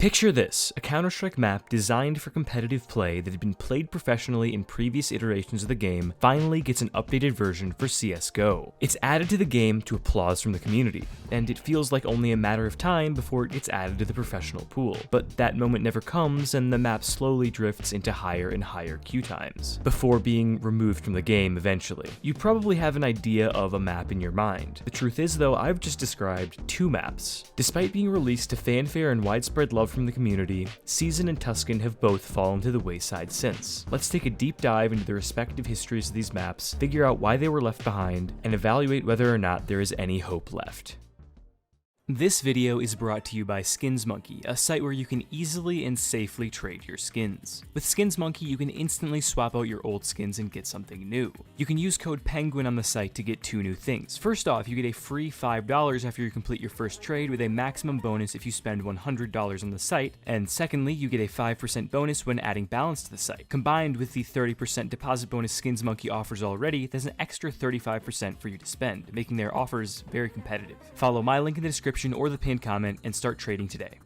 Picture this, a Counter-Strike map designed for competitive play that had been played professionally in previous iterations of the game finally gets an updated version for CSGO. It's added to the game to applause from the community, and it feels like only a matter of time before it gets added to the professional pool. But that moment never comes, and the map slowly drifts into higher and higher queue times, before being removed from the game eventually. You probably have an idea of a map in your mind. The truth is though, I've just described two maps. Despite being released to fanfare and widespread love from the community, Season and Tuscan have both fallen to the wayside since. Let's take a deep dive into the respective histories of these maps, figure out why they were left behind, and evaluate whether or not there is any hope left. This video is brought to you by SkinsMonkey, a site where you can easily and safely trade your skins. With SkinsMonkey, you can instantly swap out your old skins and get something new. You can use code PENGUIN on the site to get two new things. First off, you get a free $5 after you complete your first trade with a maximum bonus if you spend $100 on the site, and secondly, you get a 5% bonus when adding balance to the site. Combined with the 30% deposit bonus SkinsMonkey offers already, there's an extra 35% for you to spend, making their offers very competitive. Follow my link in the description or the pinned comment and start trading today.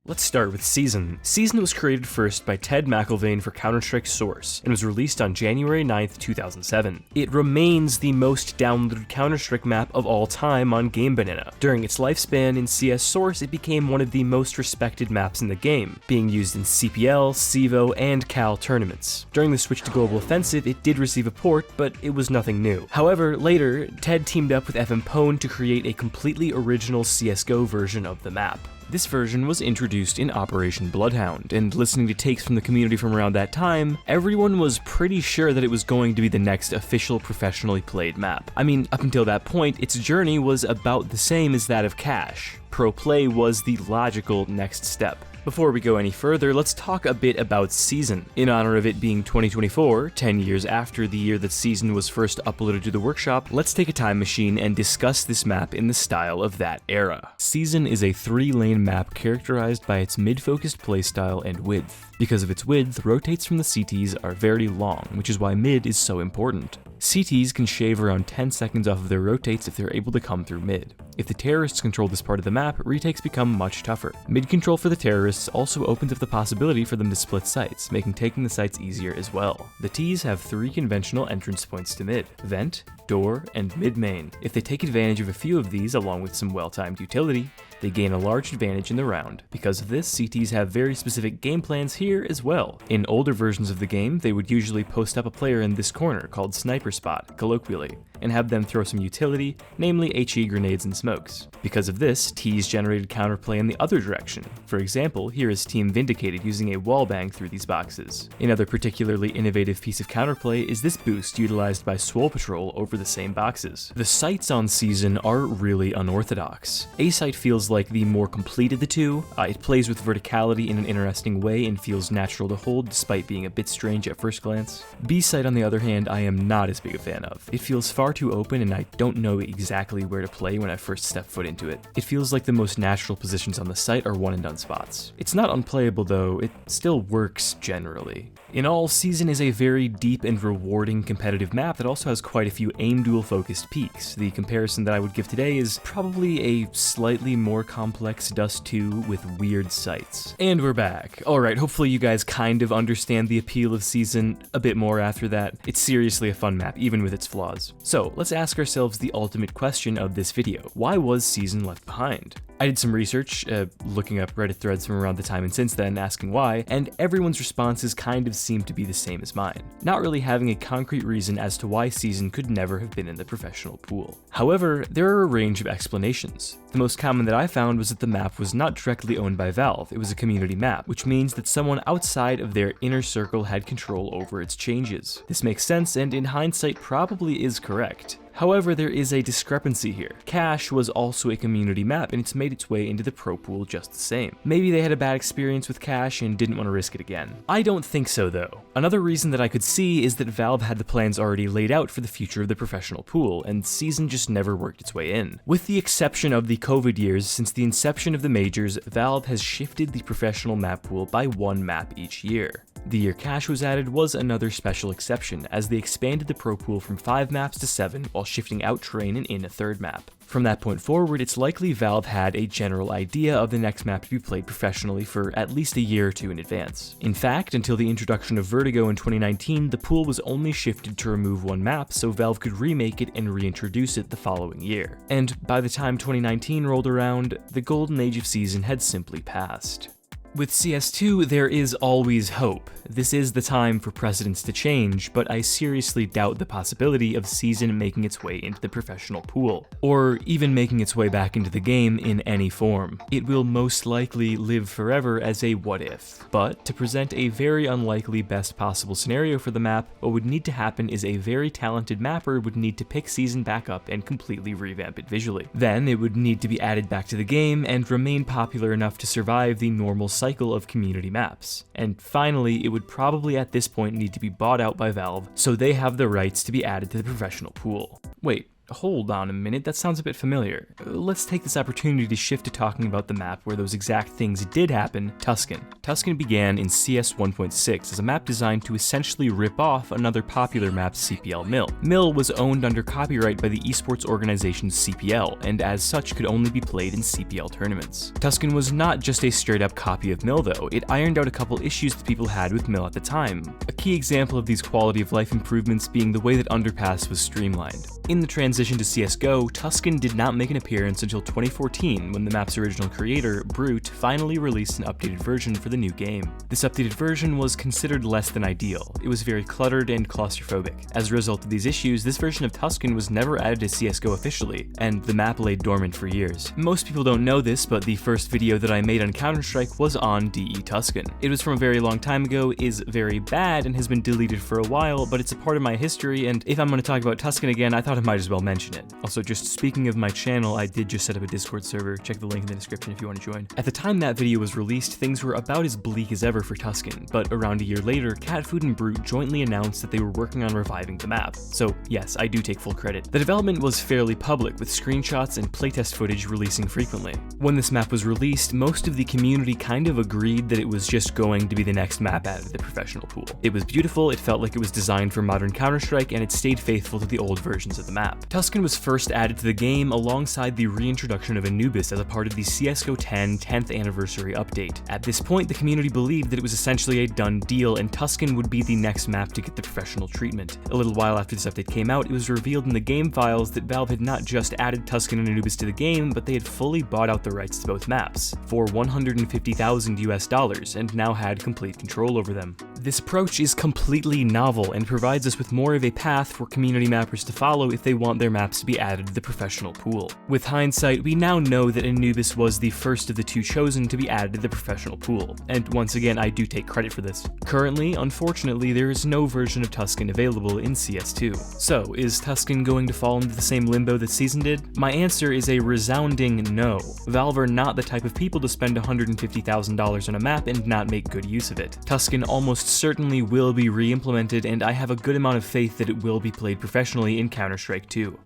Let's start with Season. Season was created first by Ted McIlvaine for Counter-Strike Source, and was released on January 9th, 2007. It remains the most downloaded Counter-Strike map of all time on Game Banana. During its lifespan in CS Source, it became one of the most respected maps in the game, being used in CPL, CEVO, and CAL tournaments. During the switch to Global Offensive, it did receive a port, but it was nothing new. However, later, Ted teamed up with FM Pone to create a completely original CSGO version of the map. This version was introduced in Operation Bloodhound, and listening to takes from the community from around that time, everyone was pretty sure that it was going to be the next official professionally played map. I mean, up until that point, its journey was about the same as that of Cash. Pro play was the logical next step. Before we go any further, let's talk a bit about Season. In honor of it being 2024, 10 years after the year that Season was first uploaded to the workshop, let's take a time machine and discuss this map in the style of that era. Season is a 3-lane map characterized by its mid-focused playstyle and width. Because of its width, rotates from the CTs are very long, which is why mid is so important. CTs can shave around 10 seconds off of their rotates if they're able to come through mid. If the terrorists control this part of the map, retakes become much tougher. Mid control for the terrorists also opens up the possibility for them to split sites, making taking the sites easier as well. The Ts have 3 conventional entrance points to mid: vent, door, and mid-main. If they take advantage of a few of these along with some well-timed utility, they gain a large advantage in the round. Because of this, CTs have very specific game plans here as well. In older versions of the game, they would usually post up a player in this corner called Sniper Spot, colloquially, and have them throw some utility, namely HE grenades and smokes. Because of this, Ts generated counterplay in the other direction. For example, here is Team Vindicated using a wallbang through these boxes. Another particularly innovative piece of counterplay is this boost utilized by Swole Patrol over the same boxes. The sights on Season are really unorthodox. A site feels like the more complete of the two. It plays with verticality in an interesting way and feels natural to hold despite being a bit strange at first glance. B site on the other hand, I am not as big a fan of. It feels far too open and I don't know exactly where to play when I first step foot into it. It feels like the most natural positions on the site are one and done spots. It's not unplayable though, it still works generally. In all, Season is a very deep and rewarding competitive map that also has quite a few aim duel focused peaks. The comparison that I would give today is probably a slightly more complex Dust 2 with weird sights. And we're back. Alright, hopefully you guys kind of understand the appeal of Season a bit more after that. It's seriously a fun map, even with its flaws. So, let's ask ourselves the ultimate question of this video. Why was Season left behind? I did some research, looking up Reddit threads from around the time and since then, asking why, and everyone's responses kind of seem to be the same as mine, not really having a concrete reason as to why Season could never have been in the professional pool. However, there are a range of explanations. The most common that I found was that the map was not directly owned by Valve, it was a community map, which means that someone outside of their inner circle had control over its changes. This makes sense and in hindsight probably is correct. However, there is a discrepancy here. Cash was also a community map and it's made its way into the pro pool just the same. Maybe they had a bad experience with Cash and didn't want to risk it again. I don't think so though. Another reason that I could see is that Valve had the plans already laid out for the future of the professional pool, and Season just never worked its way in. With the exception of the COVID years, since the inception of the majors, Valve has shifted the professional map pool by 1 map each year. The year Cash was added was another special exception, as they expanded the pro pool from 5 maps to 7 while shifting out terrain and in a 3rd map. From that point forward, it's likely Valve had a general idea of the next map to be played professionally for at least a year or 2 in advance. In fact, until the introduction of Vertigo in 2019, the pool was only shifted to remove 1 map so Valve could remake it and reintroduce it the following year. And by the time 2019 rolled around, the golden age of Season had simply passed. With CS2, there is always hope. This is the time for precedents to change, but I seriously doubt the possibility of Season making its way into the professional pool, or even making its way back into the game in any form. It will most likely live forever as a what if. But to present a very unlikely best possible scenario for the map, what would need to happen is a very talented mapper would need to pick Season back up and completely revamp it visually. Then it would need to be added back to the game and remain popular enough to survive the normal cycle of community maps. And finally, it would probably at this point need to be bought out by Valve, so they have the rights to be added to the professional pool. Wait, hold on a minute, that sounds a bit familiar. Let's take this opportunity to shift to talking about the map where those exact things did happen, Tuscan. Tuscan began in CS 1.6 as a map designed to essentially rip off another popular map, CPL Mill. Mill was owned under copyright by the esports organization CPL, and as such could only be played in CPL tournaments. Tuscan was not just a straight up copy of Mill though, it ironed out a couple issues that people had with Mill at the time. A key example of these quality of life improvements being the way that Underpass was streamlined. In the transition to CSGO, Tuscan did not make an appearance until 2014 when the map's original creator, Brute, finally released an updated version for the new game. This updated version was considered less than ideal. It was very cluttered and claustrophobic. As a result of these issues, this version of Tuscan was never added to CSGO officially, and the map lay dormant for years. Most people don't know this, but the first video that I made on Counter-Strike was on DE Tuscan. It was from a very long time ago, is very bad, and has been deleted for a while, but it's a part of my history, and if I'm going to talk about Tuscan again, I thought I might as well mention it. Also, just speaking of my channel, I did just set up a Discord server, check the link in the description if you want to join. At the time that video was released, things were about as bleak as ever for Tuscan, but around a year later, Catfood and Brute jointly announced that they were working on reviving the map. So yes, I do take full credit. The development was fairly public, with screenshots and playtest footage releasing frequently. When this map was released, most of the community kind of agreed that it was just going to be the next map added to the professional pool. It was beautiful, it felt like it was designed for modern Counter-Strike, and it stayed faithful to the old versions of the map. Tuscan was first added to the game alongside the reintroduction of Anubis as a part of the CSGO 10 10th anniversary update. At this point, the community believed that it was essentially a done deal and Tuscan would be the next map to get the professional treatment. A little while after this update came out, it was revealed in the game files that Valve had not just added Tuscan and Anubis to the game, but they had fully bought out the rights to both maps for $150,000 US and now had complete control over them. This approach is completely novel and provides us with more of a path for community mappers to follow if they want their maps to be added to the professional pool. With hindsight, we now know that Anubis was the first of the 2 chosen to be added to the professional pool, and once again I do take credit for this. Currently, unfortunately, there is no version of Tuscan available in CS2. So, is Tuscan going to fall into the same limbo that Season did? My answer is a resounding no. Valve are not the type of people to spend $150,000 on a map and not make good use of it. Tuscan almost certainly will be re-implemented, and I have a good amount of faith that it will be played professionally in Counter-Strike 2.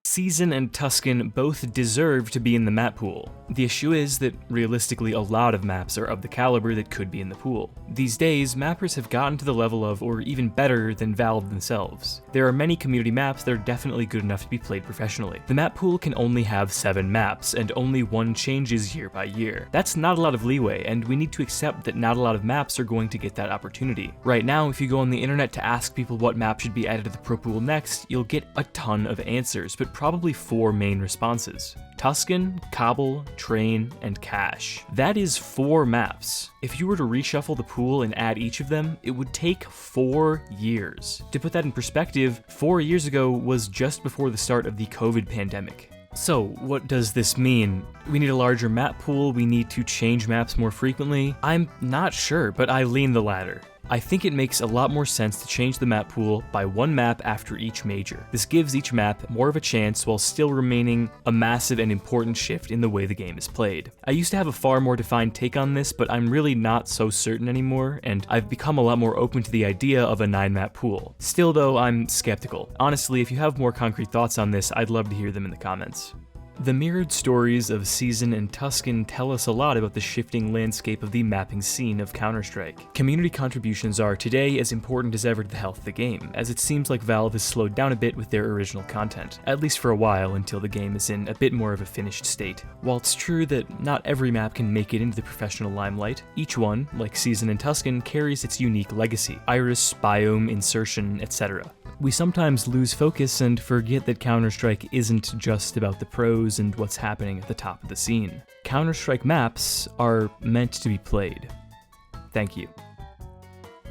Season and Tuscan both deserve to be in the map pool. The issue is that, realistically, a lot of maps are of the caliber that could be in the pool. These days, mappers have gotten to the level of, or even better than Valve themselves. There are many community maps that are definitely good enough to be played professionally. The map pool can only have 7 maps, and only 1 changes year by year. That's not a lot of leeway, and we need to accept that not a lot of maps are going to get that opportunity. Right now, if you go on the internet to ask people what map should be added to the pro pool next, you'll get a ton of answers, but probably 4 main responses: Tuscan, Cobble, Train, and Cash. That is 4 maps. If you were to reshuffle the pool and add each of them, it would take 4 years. To put that in perspective, 4 years ago was just before the start of the COVID pandemic. So, what does this mean? We need a larger map pool, we need to change maps more frequently? I'm not sure, but I lean the latter. I think it makes a lot more sense to change the map pool by 1 map after each major. This gives each map more of a chance while still remaining a massive and important shift in the way the game is played. I used to have a far more defined take on this, but I'm really not so certain anymore, and I've become a lot more open to the idea of a 9-map pool. Still though, I'm skeptical. Honestly, if you have more concrete thoughts on this, I'd love to hear them in the comments. The mirrored stories of Season and Tuscan tell us a lot about the shifting landscape of the mapping scene of Counter-Strike. Community contributions are today as important as ever to the health of the game, as it seems like Valve has slowed down a bit with their original content, at least for a while until the game is in a bit more of a finished state. While it's true that not every map can make it into the professional limelight, each one, like Season and Tuscan, carries its unique legacy: iris, biome, insertion, etc. We sometimes lose focus and forget that Counter-Strike isn't just about the pros and what's happening at the top of the scene. Counter-Strike maps are meant to be played. Thank you.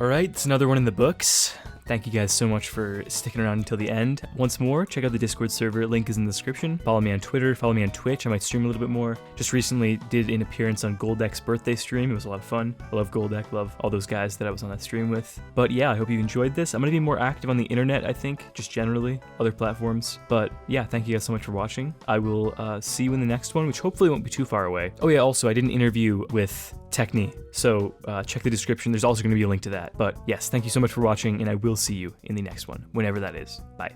Alright, it's another one in the books. Thank you guys so much for sticking around until the end. Once more, check out the Discord server, link is in the description. Follow me on Twitter, follow me on Twitch, I might stream a little bit more. Just recently did an appearance on Goldeck's birthday stream, it was a lot of fun. I love Goldeck, love all those guys that I was on that stream with. But yeah, I hope you enjoyed this. I'm gonna be more active on the internet, I think, just generally, other platforms. But yeah, thank you guys so much for watching. I will see you in the next one, which hopefully won't be too far away. Oh yeah, also, I did an interview with Techni, so check the description, there's also gonna be a link to that. But yes, thank you so much for watching, and I will see you in the next one, whenever that is. Bye.